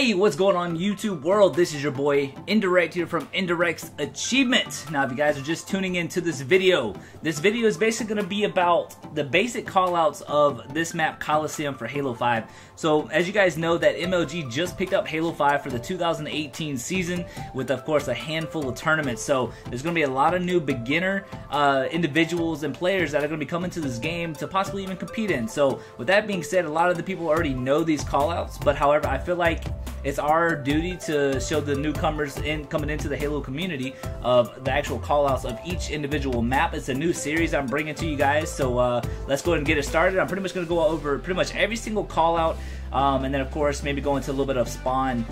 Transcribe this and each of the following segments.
Hey, what's going on YouTube world? This is your boy Indirect here from Indirectsachievement. Now if you guys are just tuning into this video is basically going to be about the basic callouts of this map Coliseum for Halo 5. So as you guys know that MLG just picked up Halo 5 for the 2018 season with of course a handful of tournaments. So there's going to be a lot of new beginner individuals and players that are going to be coming to this game to possibly even compete in. So with that being said, a lot of the people already know these callouts, but however I feel like it's our duty to show the newcomers coming into the Halo community of the actual callouts of each individual map. It's a new series I'm bringing to you guys, so let's go ahead and get it started. I'm pretty much going to go over pretty much every single callout, and then of course maybe go into a little bit of spawn,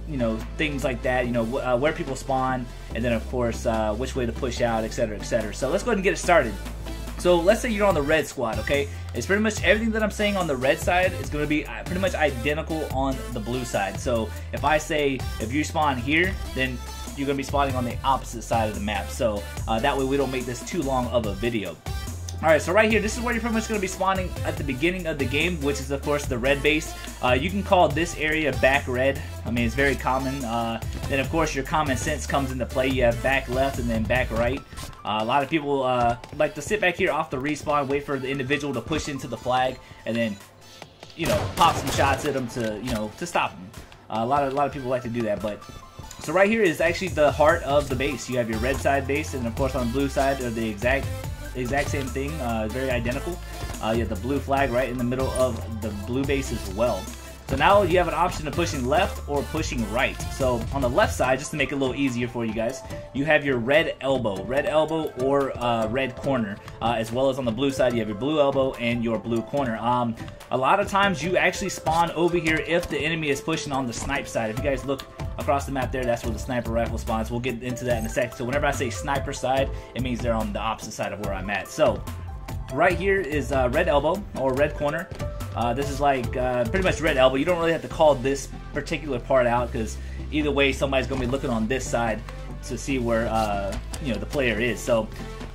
you know, things like that, you know, where people spawn, and then of course which way to push out, etc, etc. So let's go ahead and get it started. So let's say you're on the red squad, okay? It's pretty much everything that I'm saying on the red side is going to be pretty much identical on the blue side. So if I say if you spawn here, then you're going to be spawning on the opposite side of the map. So that way we don't make this too long of a video. Alright, so right here, this is where you're pretty much going to be spawning at the beginning of the game, which is of course the red base. You can call this area back red. I mean, it's very common. Then of course your common sense comes into play. You have back left and then back right. A lot of people like to sit back here off the respawn, wait for the individual to push into the flag, and then, you know, pop some shots at them to, you know, to stop them. A lot of people like to do that, but so right here is actually the heart of the base. You have your red side base, and of course on the blue side are the exact same thing, very identical. You have the blue flag right in the middle of the blue base as well. So now you have an option of pushing left or pushing right. So on the left side, just to make it a little easier for you guys, you have your red elbow or red corner, as well as on the blue side you have your blue elbow and your blue corner. A lot of times you actually spawn over here if the enemy is pushing on the snipe side. If you guys look across the map there, that's where the sniper rifle spawns. We'll get into that in a second. So whenever I say sniper side, it means they're on the opposite side of where I'm at. So right here is red elbow or red corner. This is like pretty much red elbow. You don't really have to call this particular part out because either way somebody's going to be looking on this side to see where you know, the player is. So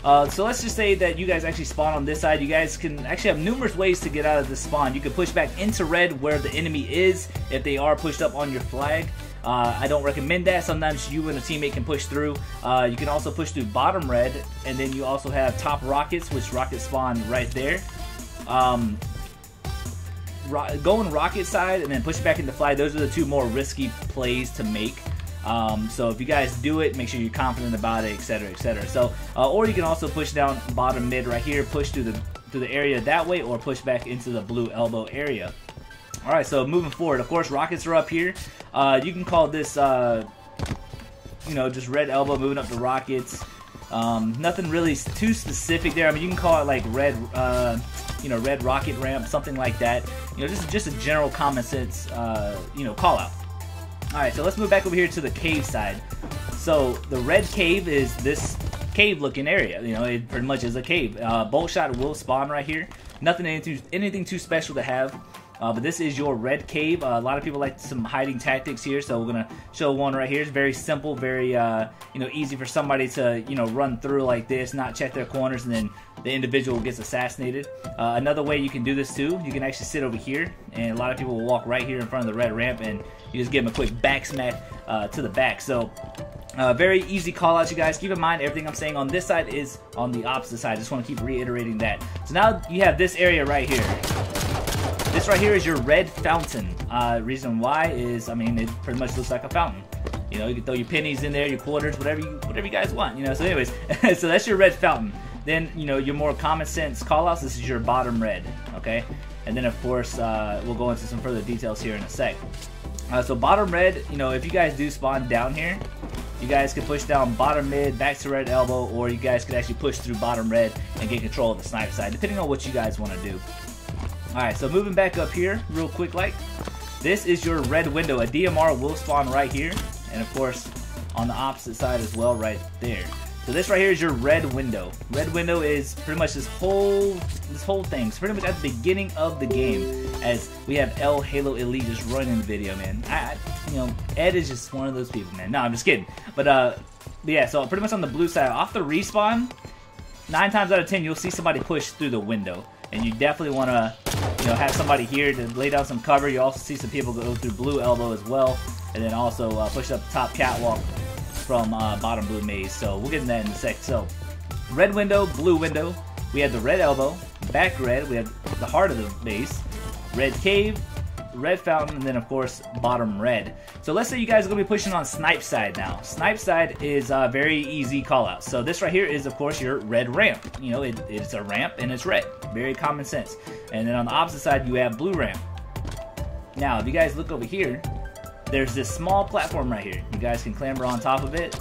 let's just say that you guys actually spawn on this side. You guys can actually have numerous ways to get out of this spawn. You can push back into red where the enemy is if they are pushed up on your flag. I don't recommend that. Sometimes you and a teammate can push through. You can also push through bottom red, and then you also have top rockets, which rockets spawn right there. Going rocket side and then push back into flag, those are the two more risky plays to make. So if you guys do it, make sure you're confident about it, etc, etc. So or you can also push down bottom mid right here, push through the area that way, or push back into the blue elbow area. Alright, so moving forward, of course rockets are up here. You can call this you know, just red elbow moving up the rockets. Nothing really too specific there. I mean, you can call it like red you know, red rocket ramp, something like that. You know, just a general common sense you know, call out. Alright, so let's move back over here to the cave side. So the red cave is this cave looking area. You know, it pretty much is a cave. Bolt shot will spawn right here. Anything too special to have. But this is your red cave. A lot of people like some hiding tactics here, so we're gonna show one right here. It's very simple, very you know, easy for somebody to, you know, run through like this, not check their corners, and then the individual gets assassinated. Another way you can do this too, you can actually sit over here, and a lot of people will walk right here in front of the red ramp, and you just give them a quick back smack to the back. So very easy call out, you guys. Keep in mind everything I'm saying on this side is on the opposite side. Just want to keep reiterating that. So now you have this area right here. This right here is your red fountain. Reason why is, I mean, it pretty much looks like a fountain. You know, you can throw your pennies in there, your quarters, whatever you guys want. You know, so anyways, so that's your red fountain. Then, you know, your more common sense callouts, this is your bottom red, okay? And then of course, we'll go into some further details here in a sec. So bottom red, you know, if you guys do spawn down here, you guys can push down bottom mid, back to red elbow, or you guys could actually push through bottom red and get control of the snipe side, depending on what you guys want to do. Alright, so moving back up here real quick, like, this is your red window. A DMR will spawn right here, and of course on the opposite side as well right there. So this right here is your red window. Red window is pretty much this whole thing. It's pretty much at the beginning of the game, as we have El Halo Elite just running the video, man. You know, Ed is just one of those people, man. No, I'm just kidding. But yeah, so pretty much on the blue side, off the respawn, 9 times out of 10 you'll see somebody push through the window, and you definitely want to have somebody here to lay down some cover. You also see some people go through blue elbow as well, and then also push up the top catwalk from bottom blue maze. So we'll get into that in a sec. So red window, blue window. We have the red elbow, back red. We have the heart of the maze, red cave, red fountain, and then of course bottom red. So let's say you guys are going to be pushing on Snipe Side now. Snipe Side is a very easy call out. So this right here is of course your red ramp. It's a ramp and it's red. Very common sense. And then on the opposite side you have blue ramp. Now if you guys look over here, there's this small platform right here. You guys can clamber on top of it.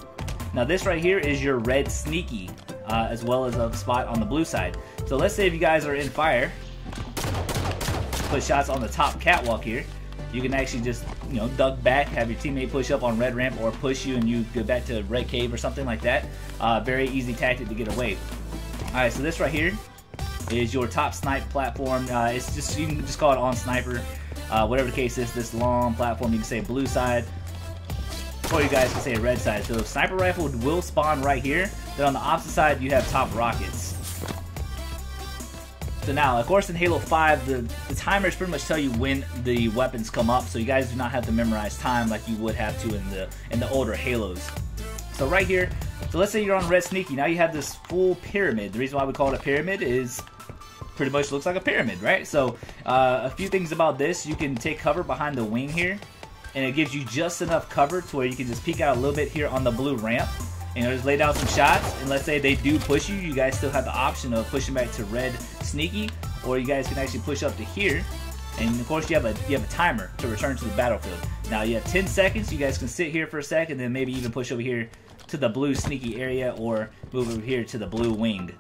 Now this right here is your red sneaky, as well as a spot on the blue side. So let's say if you guys are in fire, put shots on the top catwalk here, you can actually just duck back, have your teammate push up on red ramp or push you and you go back to red cave or something like that. Very easy tactic to get away. Alright, so this right here is your top snipe platform. It's just, you can just call it on sniper, whatever the case is. This long platform, you can say blue side, or you guys can say red side. So sniper rifle will spawn right here. Then on the opposite side you have top rockets. So now, of course, in Halo 5, the timers pretty much tell you when the weapons come up, so you guys do not have to memorize time like you would have to in the older Halos. So right here, so let's say you're on red sneaky. Now you have this full pyramid. The reason why we call it a pyramid is pretty much looks like a pyramid, right? So a few things about this: you can take cover behind the wing here, and it gives you just enough cover to where you can just peek out a little bit here on the blue ramp. Just lay down some shots, and let's say they do push you, you guys still have the option of pushing back to red sneaky, or you guys can actually push up to here, and of course you have a timer to return to the battlefield. Now you have 10 seconds. You guys can sit here for a second, then maybe even push over here to the blue sneaky area, or move over here to the blue wing.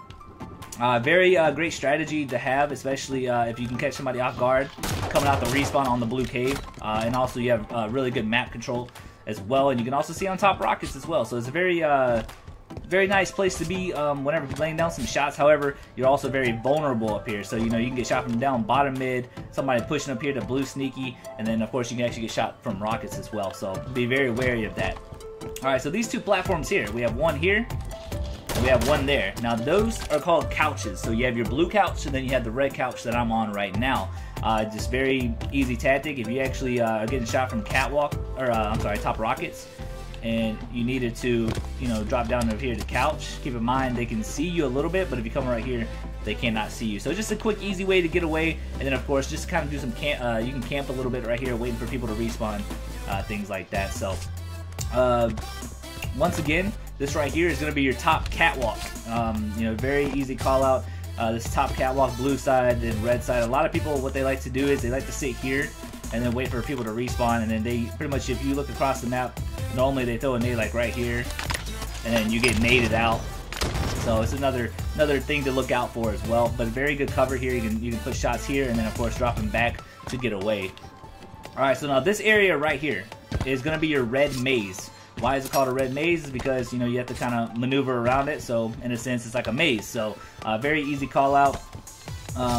Very great strategy to have, especially if you can catch somebody off guard coming out the respawn on the blue cave, and also you have really good map control as well, and you can also see on top rockets as well. So it's a very very nice place to be whenever you're laying down some shots. However, you're also very vulnerable up here, so you can get shot from down bottom mid, somebody pushing up here to blue sneaky, and then of course you can actually get shot from rockets as well, so be very wary of that. Alright, so these two platforms here, we have one here and we have one there. Now those are called couches. So you have your blue couch and then you have the red couch that I'm on right now. Just very easy tactic. If you actually are getting shot from catwalk, or I'm sorry, top rockets, and you needed to, drop down over here to couch, keep in mind they can see you a little bit, but if you come right here, they cannot see you. So just a quick, easy way to get away, and then of course just kind of do some camp. You can camp a little bit right here, waiting for people to respawn, things like that. So once again, this right here is going to be your top catwalk. Very easy call out. This top catwalk, blue side and red side. A lot of people, what they like to do is they like to sit here and then wait for people to respawn, and then they pretty much, if you look across the map, normally they throw a nade like right here, and then you get naded out. So it's another thing to look out for as well. But very good cover here. You can put shots here, and then of course drop them back to get away. All right, so now this area right here is going to be your red maze. Why is it called a red maze? Is because you have to kind of maneuver around it. So in a sense, it's like a maze. So very easy call out.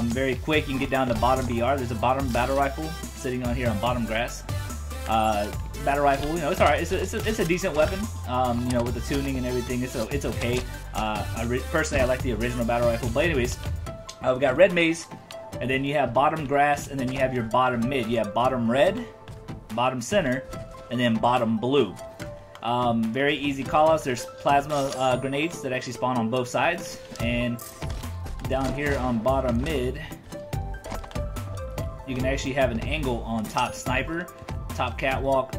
Very quick. You can get down to bottom BR. There's a bottom battle rifle sitting on here on bottom grass. Battle rifle, it's alright. It's a decent weapon. With the tuning and everything, it's okay. Personally, I like the original battle rifle. But anyways, we've got red maze, and then you have bottom grass, and then you have your bottom mid. You have bottom red, bottom center, and then bottom blue. Very easy callouts. There's plasma grenades that actually spawn on both sides, and down here on bottom mid, you can actually have an angle on top sniper, top catwalk,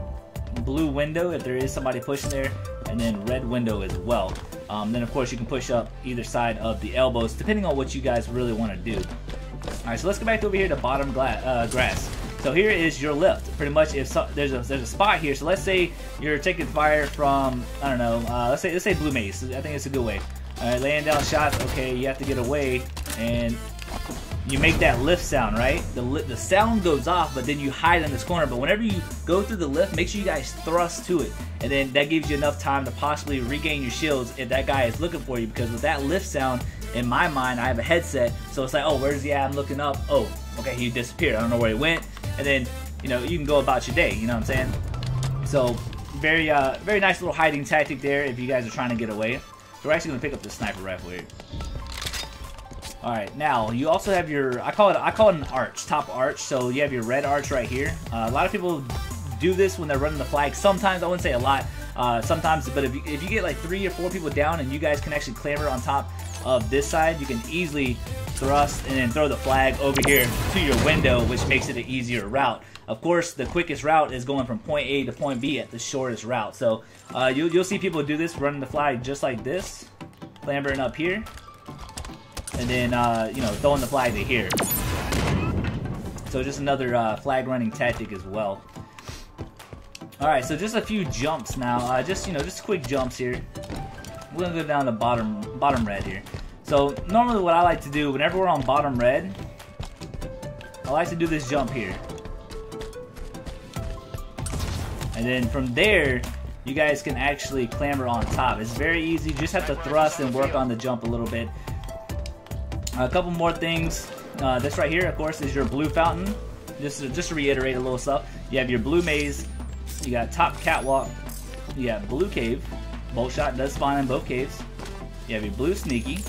blue window if there is somebody pushing there, and then red window as well. Then of course you can push up either side of the elbows depending on what you guys really want to do. Alright, so let's go back over here to bottom grass. So here is your lift. Pretty much, if there's a spot here. So let's say you're taking fire from, I don't know, let's say blue mace. I think it's a good way. Alright, laying down shots. Okay, you have to get away, and you make that lift sound, right? The sound goes off, but then you hide in this corner. But whenever you go through the lift, make sure you guys thrust to it, and then that gives you enough time to possibly regain your shields if that guy is looking for you. Because with that lift sound, in my mind, I have a headset, so it's like, oh, where's he at? I'm looking up. Oh, okay, he disappeared. I don't know where he went. And then, you can go about your day. You know what I'm saying? So very nice little hiding tactic there if you guys are trying to get away. So we're actually gonna pick up the sniper rifle here. Alright, now you also have your, I call it an arch, top arch. So you have your red arch right here. A lot of people do this when they're running the flag. Sometimes, I wouldn't say a lot, sometimes, but if you get like 3 or 4 people down and you guys can actually clamber on top of this side, you can easily thrust and then throw the flag over here to your window, which makes it an easier route. Of course, the quickest route is going from point A to point B at the shortest route. So you'll see people do this, running the flag just like this, clambering up here, and then you know, throwing the flag to here. So just another flag running tactic as well. Alright, so just a few jumps now. Just quick jumps here. We're gonna go down to bottom red here. So normally what I like to do whenever we're on bottom red, I like to do this jump here. And then from there, you guys can actually clamber on top. It's very easy. You just have to thrust and work on the jump a little bit. A couple more things. This right here, of course, is your blue fountain. Just to reiterate a little stuff. You have your blue maze. You got top catwalk. You got blue cave. Bolt shot does spawn in both caves. You have your blue sneaky.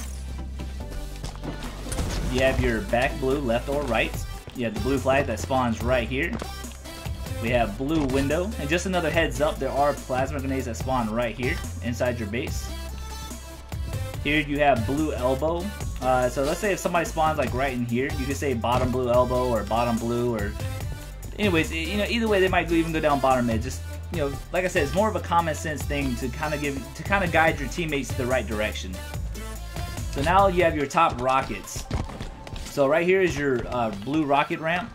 You have your back blue left or right. You have the blue flag that spawns right here. We have blue window. And just another heads up, there are plasma grenades that spawn right here inside your base. Here you have blue elbow. So let's say if somebody spawns like right in here, you can say bottom blue elbow or bottom blue, or anyways, you know, either way they might even go down bottom mid. Just, you know, like I said, it's more of a common sense thing to kind of guide your teammates the right direction. So now you have your top rockets. So right here is your blue rocket ramp.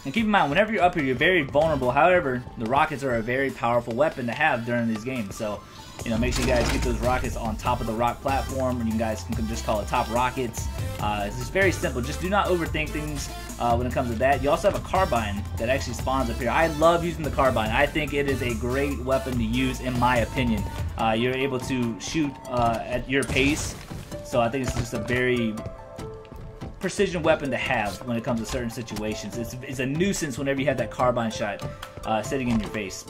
And keep in mind, whenever you're up here, you're very vulnerable. However, the rockets are a very powerful weapon to have during these games. So, you know, make sure you guys get those rockets on top of the rock platform, and you guys can just call it top rockets. It's just very simple. Just do not overthink things when it comes to that. You also have a carbine that actually spawns up here. I love using the carbine. I think it is a great weapon to use, in my opinion. You're able to shoot at your pace, so I think it's just a very precision weapon to have when it comes to certain situations. It's a nuisance whenever you have that carbine shot sitting in your face.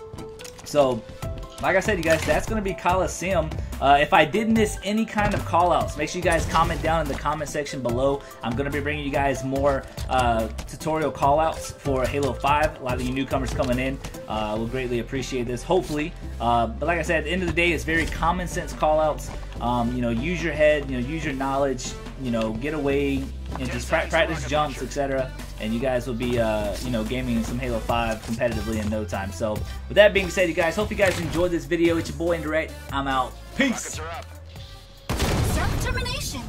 So, like I said, you guys, that's going to be Coliseum. If I did miss any kind of callouts, make sure you guys comment down in the comment section below. I'm going to be bringing you guys more tutorial callouts for Halo 5. A lot of you newcomers coming in will greatly appreciate this, hopefully. But like I said, at the end of the day, it's very common sense callouts. You know, use your head, you know, use your knowledge, you know, get away and just practice jumps, etc. And you guys will be, you know, gaming some Halo 5 competitively in no time. So, with that being said, you guys, hope you guys enjoyed this video. It's your boy Indirect. I'm out. Peace. Self-determination.